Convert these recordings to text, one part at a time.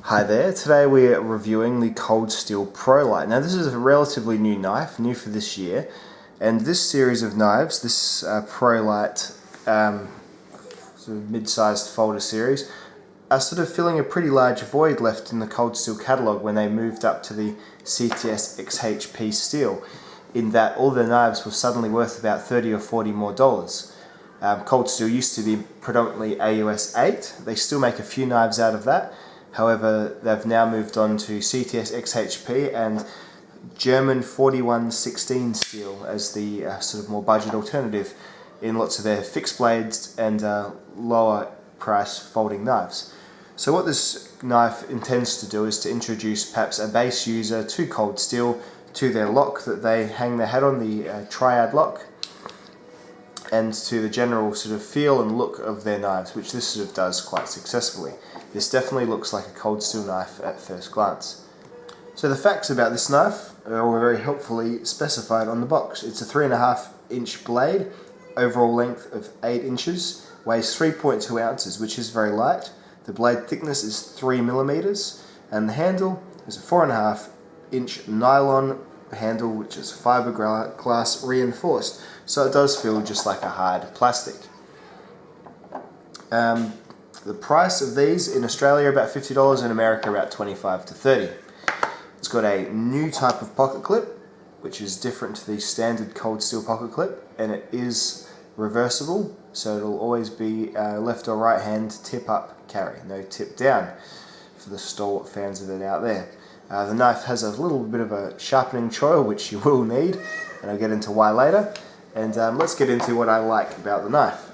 Hi there, today we're reviewing the Cold Steel ProLite. Now this is a relatively new knife, new for this year, and this series of knives, this ProLite sort of mid-sized folder series, are sort of filling a pretty large void left in the Cold Steel catalogue when they moved up to the CTS XHP steel, in that all their knives were suddenly worth about $30 or $40 more. Cold Steel used to be predominantly AUS 8, they still make a few knives out of that. However, they've now moved on to CTS XHP and German 4116 steel as the sort of more budget alternative in lots of their fixed blades and lower price folding knives. So what this knife intends to do is to introduce perhaps a base user to Cold Steel, to their lock that they hang their hat on, the triad lock, and to the general sort of feel and look of their knives, which this sort of does quite successfully. This definitely looks like a Cold Steel knife at first glance. So the facts about this knife are all very helpfully specified on the box. It's a 3.5 inch blade, overall length of 8 inches, weighs 3.2 ounces, which is very light. The blade thickness is 3 millimeters, and the handle is a 4.5 inch nylon handle, which is fiberglass reinforced, so it does feel just like a hard plastic. The price of these in Australia about $50, in America about $25 to $30. It's got a new type of pocket clip, which is different to the standard Cold Steel pocket clip, and it is reversible, so it'll always be left or right hand tip up carry, no tip down, for the stalwart fans of it out there. The knife has a little bit of a sharpening choil, which you will need, and I'll get into why later. And let's get into what I like about the knife.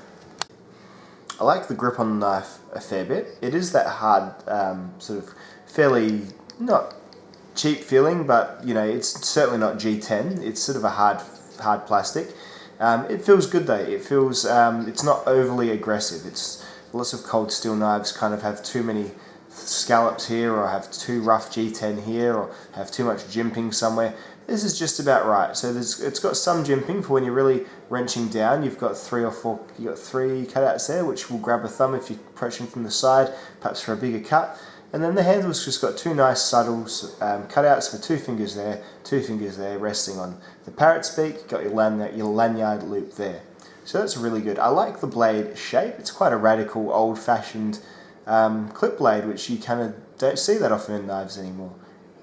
I like the grip on the knife a fair bit. It is that hard, sort of fairly, not cheap feeling, but you know, it's certainly not G10. It's sort of a hard plastic. It feels good though. It feels, it's not overly aggressive. It's lots of Cold Steel knives kind of have too many scallops here, or have too rough G10 here, or have too much jimping somewhere. This is just about right. So it's got some jimping for when you're really wrenching down. You've got three cutouts there, which will grab a thumb if you're approaching from the side, perhaps for a bigger cut. And then the handle's just got two nice subtle cutouts for two fingers there, resting on the parrot's beak. You've got your lanyard loop there. So that's really good. I like the blade shape. It's quite a radical, old-fashioned clip blade, which you kind of don't see that often in knives anymore.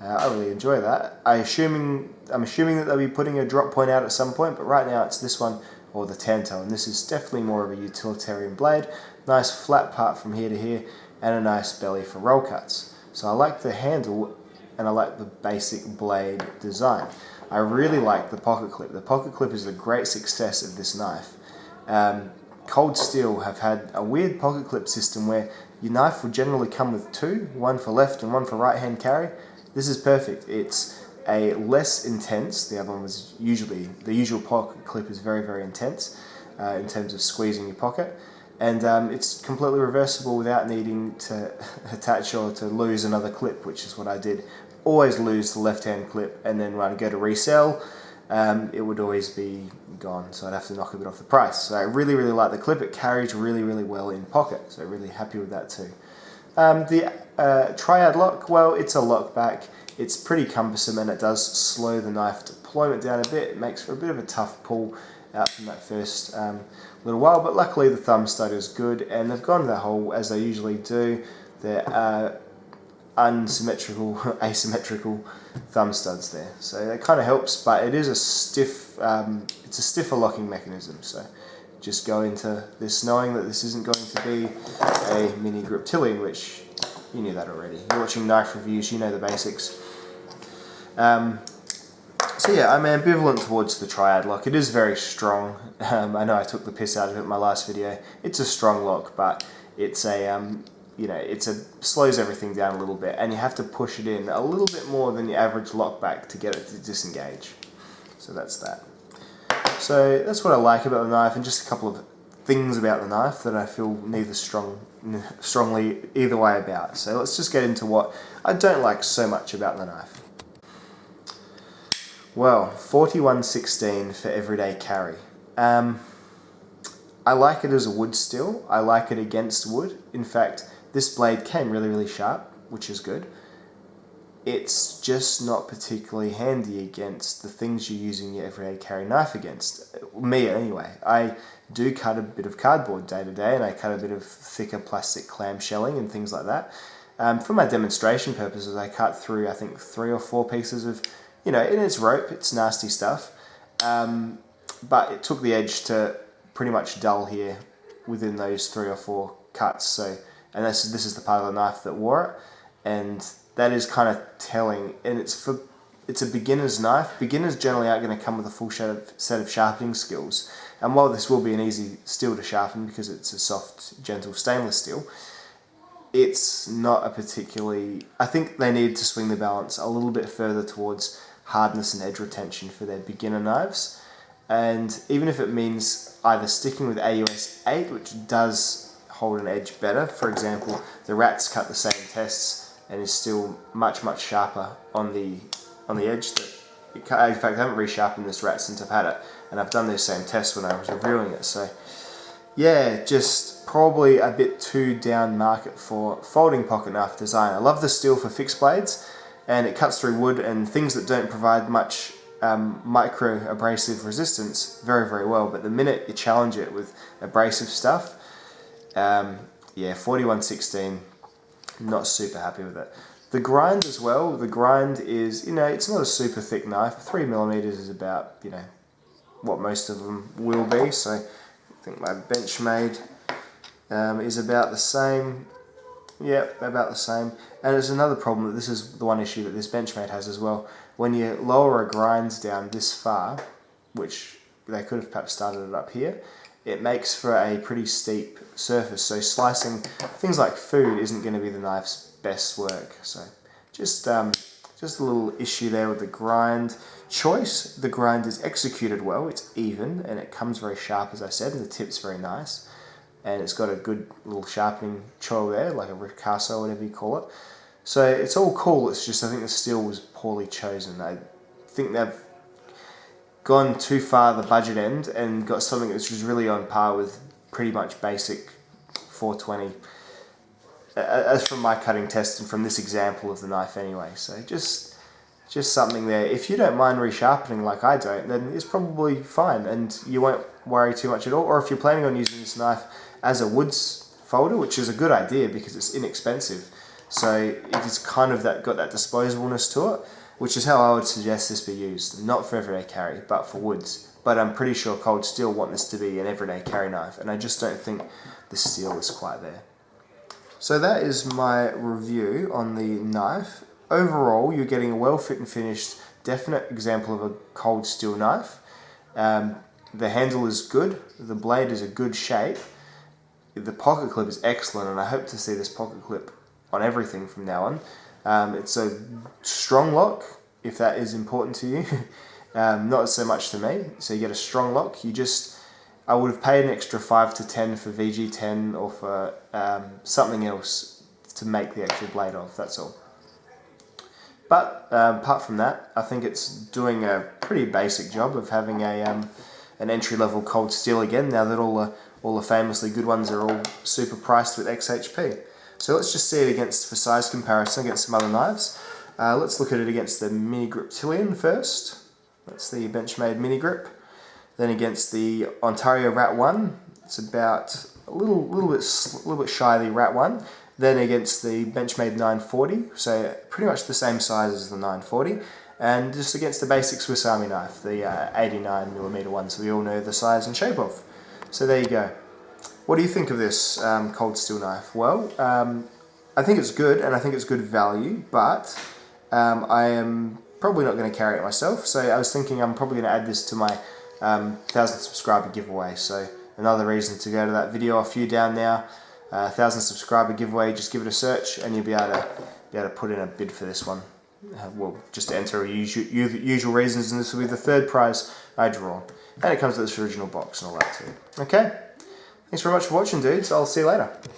I really enjoy that. I'm assuming that they'll be putting a drop point out at some point, but right now it's this one or the Tanto, and this is definitely more of a utilitarian blade. Nice flat part from here to here, and a nice belly for roll cuts. So I like the handle, and I like the basic blade design. I really like the pocket clip. The pocket clip is the great success of this knife. Cold Steel have had a weird pocket clip system where your knife would generally come with two, one for left and one for right hand carry. This is perfect. It's a less intense, the other one was the usual pocket clip is very, very intense in terms of squeezing your pocket, and it's completely reversible without needing to attach or to lose another clip, which is what I did. Always lose the left hand clip, and then when I go to resell, it would always be gone, so I'd have to knock a bit off the price. So I really, really like the clip. It carries really, really well in pocket, so really happy with that too. The triad lock, well, it's a lock back. It's pretty cumbersome, and it does slow the knife deployment down a bit. It makes for a bit of a tough pull out from that first little while, but luckily the thumb stud is good, and they've gone the whole, as they usually do, they're asymmetrical thumb studs there. So that kind of helps, but it is a stiff, it's a stiffer locking mechanism. So just go into this knowing that this isn't going to be a mini griptilian, which you knew that already. You're watching knife reviews, you know the basics. So yeah, I'm ambivalent towards the triad lock. It is very strong. I know I took the piss out of it in my last video. It's a strong lock, but it's a you know, slows everything down a little bit, and you have to push it in a little bit more than your average lock back to get it to disengage. So that's that. So that's what I like about the knife, and just a couple of things about the knife that I feel neither strongly either way about. So let's just get into what I don't like so much about the knife. Well, 4116 for everyday carry. I like it as a wood steel. I like it against wood. In fact, this blade came really, really sharp. which is good. It's just not particularly handy against the things you're using your everyday carry knife against. Me anyway. I do cut a bit of cardboard day to day, and I cut a bit of thicker plastic clamshelling and things like that. For my demonstration purposes, I cut through, I think, 3 or 4 pieces of, and it's rope, it's nasty stuff. But it took the edge to pretty much dull here within those 3 or 4 cuts. So, and this is the part of the knife that wore it, and that is kind of telling. And it's a beginner's knife. Beginners generally aren't going to come with a full set of sharpening skills. And while this will be an easy steel to sharpen because it's a soft, gentle stainless steel, it's not a particularly... I think they need to swing the balance a little bit further towards hardness and edge retention for their beginner knives. And even if it means either sticking with AUS 8, which does hold an edge better, for example, the Rats cut the same tests and is still much, much sharper on the edge. In fact, I haven't resharpened this Rat since I've had it, and I've done those same tests when I was reviewing it. So yeah, just probably a bit too down market for folding pocket knife design. I love the steel for fixed blades, and it cuts through wood and things that don't provide much micro abrasive resistance very, very well. But the minute you challenge it with abrasive stuff, yeah, 4116, not super happy with it. The grind as well, the grind is, it's not a super thick knife. 3mm is about, what most of them will be. So I think my Benchmade is about the same. Yep, about the same. And there's another problem, that this is the one issue that this Benchmade has as well. When you lower a grind down this far, which they could have perhaps started it up here, it makes for a pretty steep surface. So slicing things like food isn't going to be the knife's best work. So just a little issue there with the grind choice. The grind is executed well, it's even, and it comes very sharp, as I said, and the tip's very nice. And it's got a good little sharpening choil there, like a ricasso, whatever you call it. So it's all cool, it's just I think the steel was poorly chosen. I think they've gone too far the budget end and got something which was really on par with pretty much basic 420. As from my cutting test and from this example of the knife anyway. So just something there. If you don't mind resharpening like I don't, then it's probably fine and you won't worry too much at all. Or if you're planning on using this knife as a woods folder, which is a good idea because it's inexpensive, so it's kind of got that disposableness to it, which is how I would suggest this be used. Not for everyday carry, but for woods. But I'm pretty sure Cold Steel want this to be an everyday carry knife, and I just don't think the steel is quite there. So that is my review on the knife. Overall, you're getting a well fit and finished, definite example of a Cold Steel knife. The handle is good, the blade is a good shape, the pocket clip is excellent, and I hope to see this pocket clip on everything from now on. It's a strong lock, if that is important to you. Not so much to me. So you get a strong lock. I would have paid an extra 5 to 10 for VG10 or for something else to make the actual blade of, that's all. But apart from that, I think it's doing a pretty basic job of having an entry-level Cold Steel again, now that all the famously good ones are all super priced with XHP. So let's just see it for size comparison against some other knives. Let's look at it against the Mini Grip Tillion first. That's the Benchmade Mini Grip. Then against the Ontario Rat 1, it's about a little bit shy of the Rat 1. Then against the Benchmade 940, so pretty much the same size as the 940. And just against the basic Swiss Army knife, the 89mm one, so we all know the size and shape of. So there you go. What do you think of this Cold Steel knife? Well, I think it's good, and I think it's good value, but I am probably not going to carry it myself. So I was thinking I'm probably going to add this to my 1,000 subscriber giveaway. So another reason to go to that video off you down now. 1,000 subscriber giveaway. Just give it a search, and you'll be able to put in a bid for this one. Well, just to enter usual reasons, and this will be the third prize I draw. And it comes with this original box and all that too. Okay? Thanks very much for watching, dudes. I'll see you later.